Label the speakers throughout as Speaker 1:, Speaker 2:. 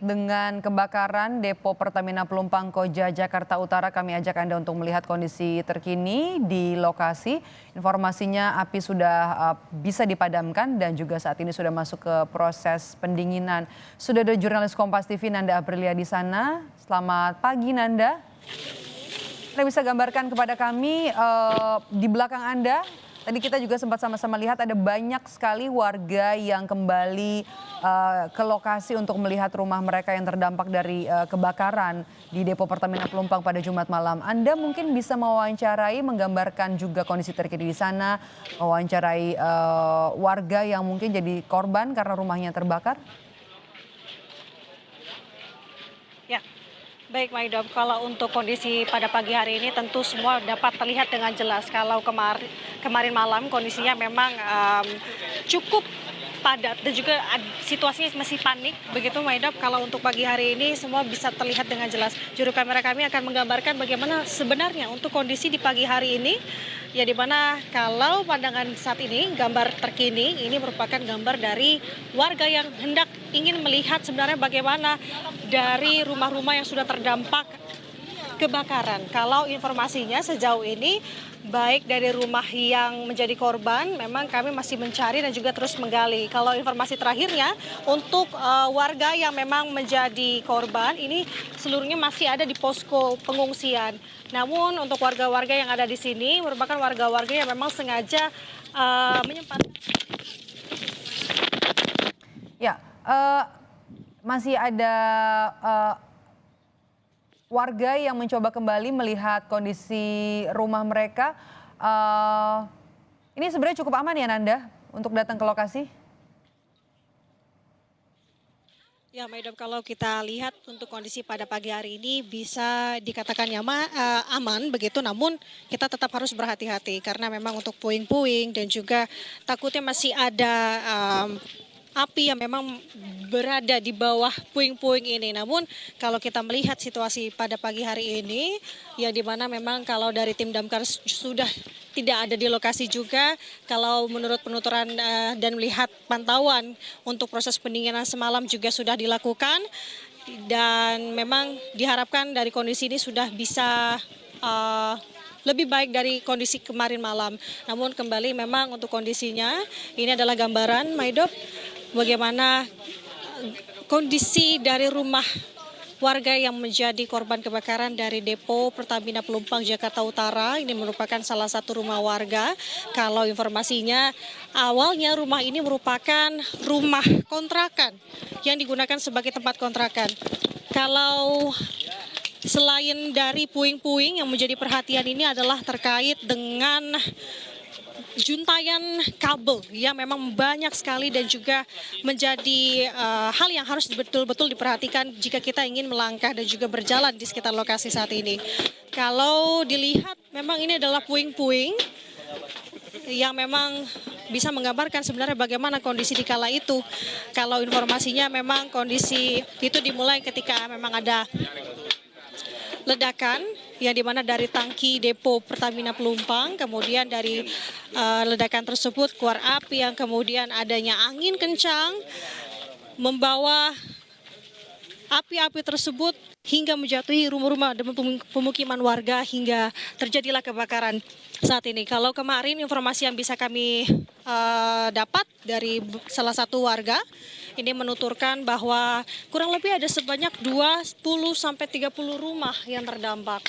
Speaker 1: dengan kebakaran Depo Pertamina Pelumpang Koja Jakarta Utara, kami ajak Anda untuk melihat kondisi terkini di lokasi. Informasinya api sudah bisa dipadamkan dan juga saat ini sudah masuk ke proses pendinginan. Sudah ada jurnalis Kompas TV Nanda Aprilia di sana. Selamat pagi Nanda. Anda bisa gambarkan kepada kami di belakang Anda. Tadi kita juga sempat sama-sama lihat ada banyak sekali warga yang kembali ke lokasi untuk melihat rumah mereka yang terdampak dari kebakaran di Depo Pertamina Pelumpang pada Jumat malam. Anda mungkin bisa mewawancarai, menggambarkan juga kondisi terkini di sana, mewawancarai warga yang mungkin jadi korban karena rumahnya terbakar.
Speaker 2: Ya, baik Maidop, kalau untuk kondisi pada pagi hari ini tentu semua dapat terlihat dengan jelas. Kalau kemarin malam kondisinya memang cukup padat dan juga situasinya masih panik begitu Maidop. Kalau untuk pagi hari ini semua bisa terlihat dengan jelas. Juru kamera kami akan menggambarkan bagaimana sebenarnya untuk kondisi di pagi hari ini, ya di mana kalau pandangan saat ini gambar terkini ini merupakan gambar dari warga yang hendak ingin melihat sebenarnya bagaimana dari rumah-rumah yang sudah terdampak kebakaran. Kalau informasinya sejauh ini baik dari rumah yang menjadi korban memang kami masih mencari dan juga terus menggali. Kalau informasi terakhirnya untuk warga yang memang menjadi korban ini seluruhnya masih ada di posko pengungsian. Namun untuk warga-warga yang ada di sini merupakan warga-warga yang memang sengaja menyempatkan.
Speaker 1: Ya, masih ada warga yang mencoba kembali melihat kondisi rumah mereka. Ini sebenarnya cukup aman ya Nanda untuk datang ke lokasi?
Speaker 2: Ya, Maidop, kalau kita lihat untuk kondisi pada pagi hari ini bisa dikatakan aman begitu, namun kita tetap harus berhati-hati karena memang untuk puing-puing dan juga takutnya masih ada api yang memang berada di bawah puing-puing ini. Namun kalau kita melihat situasi pada pagi hari ini, ya di mana memang kalau dari tim damkar sudah tidak ada di lokasi juga. Kalau menurut penuturan dan melihat pantauan untuk proses pendinginan semalam juga sudah dilakukan. Dan memang diharapkan dari kondisi ini sudah bisa lebih baik dari kondisi kemarin malam. Namun kembali memang untuk kondisinya ini adalah gambaran Maidop bagaimana kondisi dari rumah warga yang menjadi korban kebakaran dari Depo Pertamina Pelumpang Jakarta Utara. Ini merupakan salah satu rumah warga. Kalau informasinya awalnya rumah ini merupakan rumah kontrakan yang digunakan sebagai tempat kontrakan. Kalau selain dari puing-puing yang menjadi perhatian ini adalah terkait dengan juntayan kabel yang memang banyak sekali dan juga menjadi hal yang harus betul-betul diperhatikan jika kita ingin melangkah dan juga berjalan di sekitar lokasi saat ini. Kalau dilihat memang ini adalah puing-puing yang memang bisa menggambarkan sebenarnya bagaimana kondisi di kala itu. Kalau informasinya memang kondisi itu dimulai ketika memang ada ledakan yang dimana dari tangki Depo Pertamina Pelumpang, kemudian dari ledakan tersebut keluar api yang kemudian adanya angin kencang membawa api-api tersebut hingga menjatuhi rumah-rumah dan pemukiman warga hingga terjadilah kebakaran saat ini. Kalau kemarin informasi yang bisa kami dapat dari salah satu warga ini menuturkan bahwa kurang lebih ada sebanyak 20 sampai 30 rumah yang terdampak.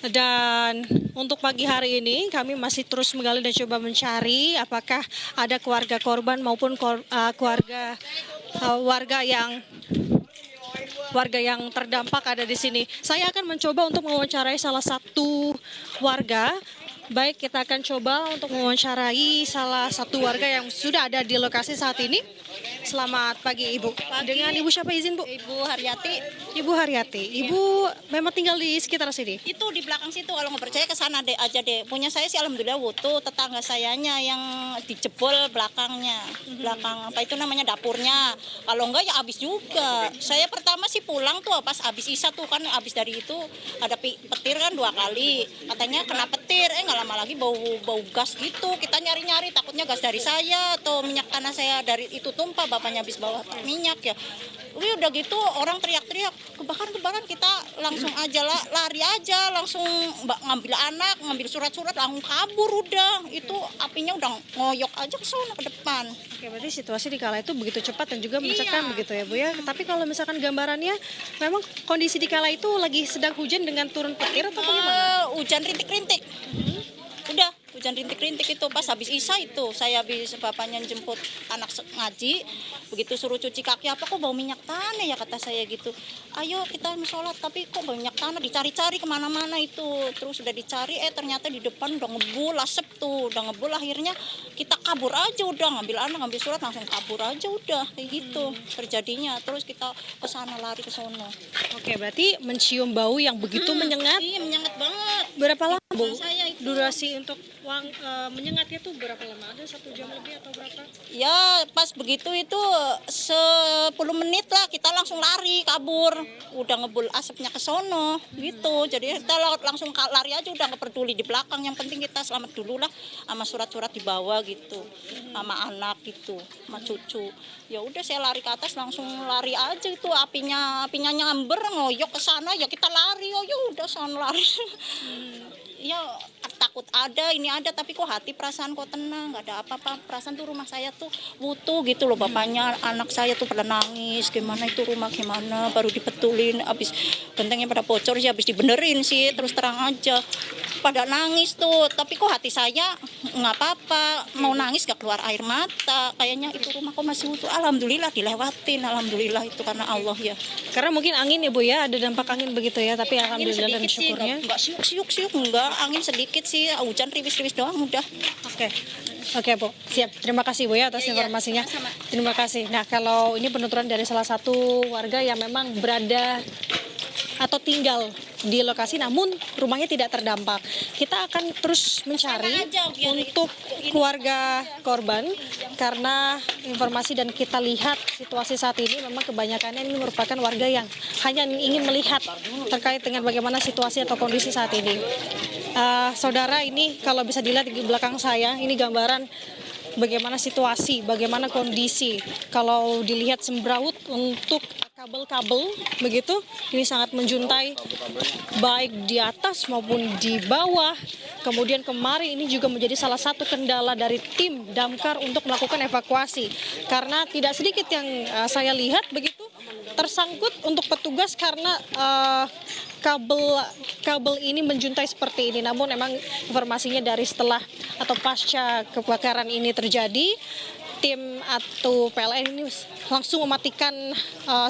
Speaker 2: Dan untuk pagi hari ini kami masih terus menggali dan coba mencari apakah ada keluarga korban maupun warga yang terdampak ada di sini. Saya akan mencoba untuk mewawancarai salah satu warga. Baik, kita akan coba untuk mewawancarai salah satu warga yang sudah ada di lokasi saat ini. Selamat pagi Ibu. Dengan Ibu siapa izin Bu?
Speaker 3: Ibu Haryati.
Speaker 2: Ibu Haryati. Ibu memang tinggal di sekitar sini?
Speaker 3: Itu di belakang situ, kalau nggak percaya ke sana deh aja deh. Punya saya sih alhamdulillah utuh, tetangga sayanya yang dijebol belakangnya. Belakang apa itu namanya dapurnya. Kalau enggak ya habis juga. Saya pertama sih pulang tuh pas habis Isya tuh kan habis dari itu ada petir kan 2 kali. Katanya kena petir, nggak lama lagi bau gas gitu. Kita nyari-nyari takutnya gas dari saya atau minyak tanah saya dari itu tumpah. bapaknya habis bawa minyak ya. Udah gitu orang teriak-teriak kebakaran, kita langsung aja lari aja, langsung ngambil anak, ngambil surat-surat, langsung kabur udah. Itu apinya udah ngoyok aja ke sana ke depan.
Speaker 2: Oke, berarti situasi di kala itu begitu cepat dan juga mencekam begitu ya Bu ya. Tapi kalau misalkan gambarannya, memang kondisi di kala itu lagi sedang hujan dengan turun petir atau bagaimana?
Speaker 3: Hujan rintik-rintik. Udah hujan rintik-rintik itu pas habis isya itu saya habis bapaknya jemput anak ngaji, begitu suruh cuci kaki apa kok bau minyak tanah ya kata saya gitu. Ayo kita sholat tapi kok bau minyak tanah, dicari-cari kemana-mana itu, terus udah dicari ternyata di depan udah ngebul asap tuh, udah ngebul akhirnya kita kabur aja udah, ngambil anak ngambil surat langsung kabur aja udah kayak gitu terjadinya, terus kita ke sana lari ke sono.
Speaker 2: Oke, berarti mencium bau yang begitu menyengat.
Speaker 3: Iya menyengat banget.
Speaker 2: Berapa lama Bu?
Speaker 3: Saya itu.
Speaker 2: Durasi untuk menyengatnya tuh berapa lama? Ada 1 jam lebih atau berapa?
Speaker 3: Ya pas begitu itu 10 menit lah kita langsung lari kabur, udah ngebul asapnya ke sono gitu. Jadi kita langsung lari aja udah nggak peduli di belakang, yang penting kita selamat dulu lah sama surat-surat dibawa gitu, sama anak gitu, sama cucu. Ya udah saya lari ke atas langsung lari aja itu, apinya nyamber ngoyok ke sana ya kita lari, oh ya udah sana lari. Ya takut ada ini ada tapi kok hati perasaan kok tenang, nggak ada apa-apa, perasaan tuh rumah saya tuh butuh gitu loh, bapaknya anak saya tuh pada nangis gimana itu rumah gimana baru dibetulin, habis gentengnya pada bocor sih habis dibenerin sih, terus terang aja pada nangis tuh, tapi kok hati saya nggak apa-apa, mau nangis gak keluar air mata, kayaknya itu rumah kok masih utuh. Alhamdulillah dilewatin, alhamdulillah itu karena Allah ya.
Speaker 2: Karena mungkin angin ya Bu ya, ada dampak angin begitu ya, tapi
Speaker 3: Angin
Speaker 2: alhamdulillah dan
Speaker 3: sedikit sih,
Speaker 2: syukurnya.
Speaker 3: nggak siuk-siuk enggak, angin sedikit sih, hujan riwis-riwis doang udah.
Speaker 2: Oke Bu, siap. Terima kasih Bu ya atas informasinya.
Speaker 3: sama-sama.
Speaker 2: Terima kasih. Nah kalau ini penuturan dari salah satu warga yang memang berada atau tinggal di lokasi namun rumahnya tidak terdampak. Kita akan terus mencari untuk keluarga korban karena informasi dan kita lihat situasi saat ini memang kebanyakannya ini merupakan warga yang hanya ingin melihat terkait dengan bagaimana situasi atau kondisi saat ini. Saudara, ini kalau bisa dilihat di belakang saya, ini gambaran bagaimana situasi, bagaimana kondisi. Kalau dilihat sembraut untuk kabel-kabel begitu, ini sangat menjuntai baik di atas maupun di bawah. Kemudian kemarin ini juga menjadi salah satu kendala dari tim damkar untuk melakukan evakuasi. Karena tidak sedikit yang saya lihat begitu tersangkut untuk petugas karena kabel ini menjuntai seperti ini. Namun memang informasinya dari setelah atau pasca kebakaran ini terjadi, tim atau PLN ini langsung mematikan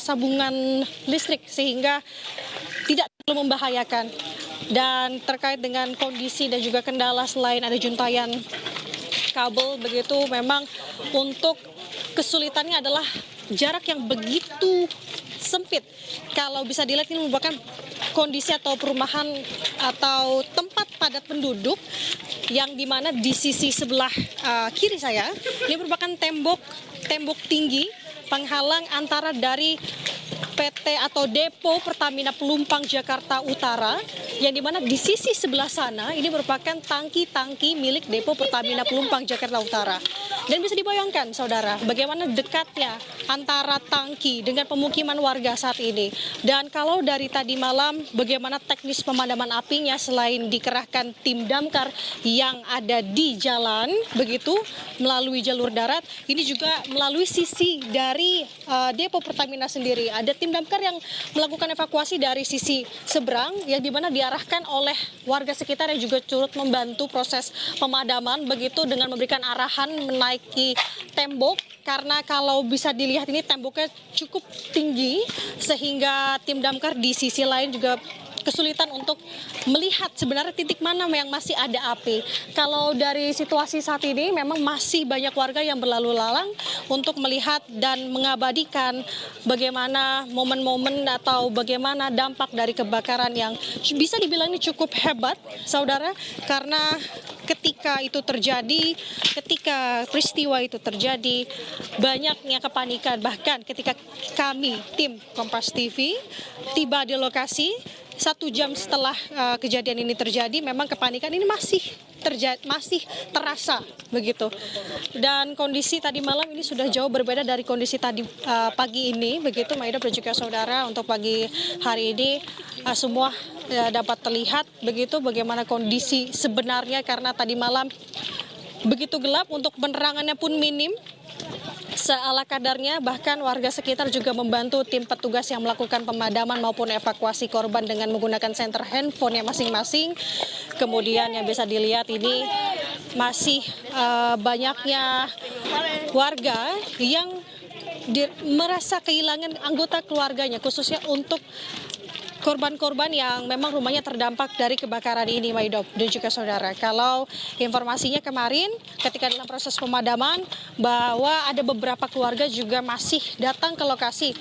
Speaker 2: sambungan listrik sehingga tidak terlalu membahayakan. Dan terkait dengan kondisi dan juga kendala selain ada juntayan kabel begitu, memang untuk kesulitannya adalah jarak yang begitu sempit. Kalau bisa dilihat ini merupakan kondisi atau perumahan atau tempat padat penduduk yang dimana di sisi sebelah kiri saya ini merupakan tembok tinggi penghalang antara dari PT atau Depo Pertamina Pelumpang Jakarta Utara, yang dimana di sisi sebelah sana ini merupakan tangki-tangki milik Depo Pertamina Pelumpang Jakarta Utara. Dan bisa dibayangkan saudara bagaimana dekatnya antara tangki dengan pemukiman warga saat ini. Dan kalau dari tadi malam bagaimana teknis pemadaman apinya selain dikerahkan tim damkar yang ada di jalan begitu melalui jalur darat, ini juga melalui sisi dari Depo Pertamina sendiri. Ada tim damkar yang melakukan evakuasi dari sisi seberang yang dimana diarahkan oleh warga sekitar yang juga turut membantu proses pemadaman begitu dengan memberikan arahan menaiki tembok, karena kalau bisa dilihat ini temboknya cukup tinggi sehingga tim damkar di sisi lain juga kesulitan untuk melihat sebenarnya titik mana yang masih ada api. Kalau dari situasi saat ini memang masih banyak warga yang berlalu lalang untuk melihat dan mengabadikan bagaimana momen-momen atau bagaimana dampak dari kebakaran yang bisa dibilang ini cukup hebat, saudara, karena ketika itu terjadi, ketika peristiwa itu terjadi, banyaknya kepanikan. Bahkan ketika kami, tim Kompas TV, tiba di lokasi, 1 jam setelah kejadian ini terjadi, memang kepanikan ini masih terasa begitu. Dan kondisi tadi malam ini sudah jauh berbeda dari kondisi tadi pagi ini, begitu Maida dan juga saudara. Untuk pagi hari ini semua dapat terlihat begitu bagaimana kondisi sebenarnya, karena tadi malam begitu gelap, untuk penerangannya pun minim seala kadarnya. Bahkan warga sekitar juga membantu tim petugas yang melakukan pemadaman maupun evakuasi korban dengan menggunakan senter handphone-nya masing-masing. Kemudian yang bisa dilihat ini masih banyaknya warga yang merasa kehilangan anggota keluarganya, khususnya untuk korban-korban yang memang rumahnya terdampak dari kebakaran ini, Maidop dan juga saudara. Kalau informasinya kemarin ketika dalam proses pemadaman, bahwa ada beberapa keluarga juga masih datang ke lokasi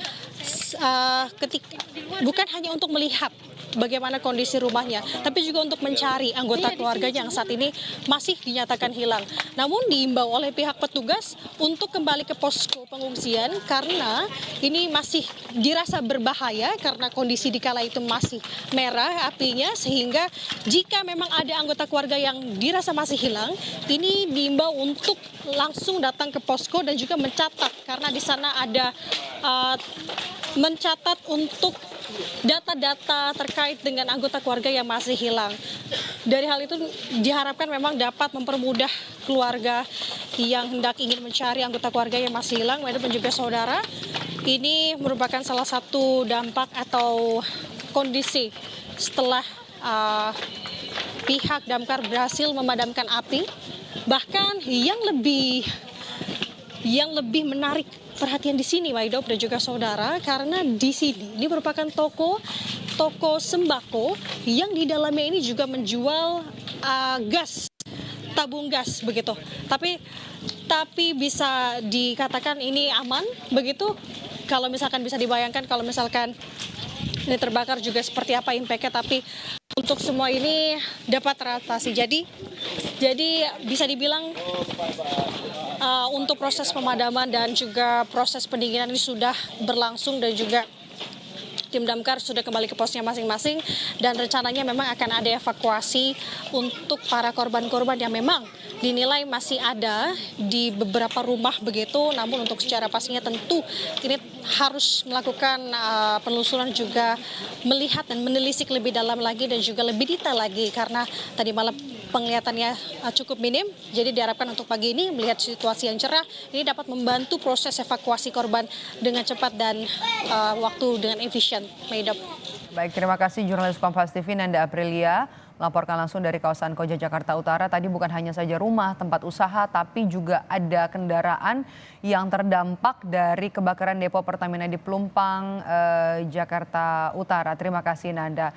Speaker 2: bukan hanya untuk melihat bagaimana kondisi rumahnya, tapi juga untuk mencari anggota keluarganya yang saat ini masih dinyatakan hilang. Namun diimbau oleh pihak petugas untuk kembali ke posko pengungsian karena ini masih dirasa berbahaya karena kondisi di kala itu masih merah apinya, sehingga jika memang ada anggota keluarga yang dirasa masih hilang, ini diimbau untuk langsung datang ke posko dan juga mencatat, karena di sana ada mencatat untuk data-data terkait dengan anggota keluarga yang masih hilang. Dari hal itu diharapkan memang dapat mempermudah keluarga yang hendak ingin mencari anggota keluarga yang masih hilang. Dan juga saudara, ini merupakan salah satu dampak atau kondisi setelah pihak damkar berhasil memadamkan api. Bahkan yang lebih menarik perhatian di sini, Maidop dan juga saudara, karena di sini ini merupakan toko sembako yang di dalamnya ini juga menjual gas, tabung gas begitu. Tapi bisa dikatakan ini aman begitu. Kalau misalkan bisa dibayangkan kalau misalkan ini terbakar juga seperti apa impactnya, tapi untuk semua ini dapat teratasi. Jadi bisa dibilang untuk proses pemadaman dan juga proses pendinginan ini sudah berlangsung, dan juga tim damkar sudah kembali ke posnya masing-masing, dan rencananya memang akan ada evakuasi untuk para korban-korban yang memang dinilai masih ada di beberapa rumah begitu. Namun untuk secara pastinya tentu ini harus melakukan penelusuran, juga melihat dan menelisik lebih dalam lagi dan juga lebih detail lagi, karena tadi malam penglihatannya cukup minim. Jadi diharapkan untuk pagi ini melihat situasi yang cerah ini dapat membantu proses evakuasi korban dengan cepat dan waktu dengan efisien. Maidop.
Speaker 1: Baik, terima kasih jurnalis Kompas TV Nanda Aprilia melaporkan langsung dari kawasan Koja, Jakarta Utara. Tadi bukan hanya saja rumah, tempat usaha, tapi juga ada kendaraan yang terdampak dari kebakaran depo Pertamina di Pelumpang, Jakarta Utara. Terima kasih Nanda.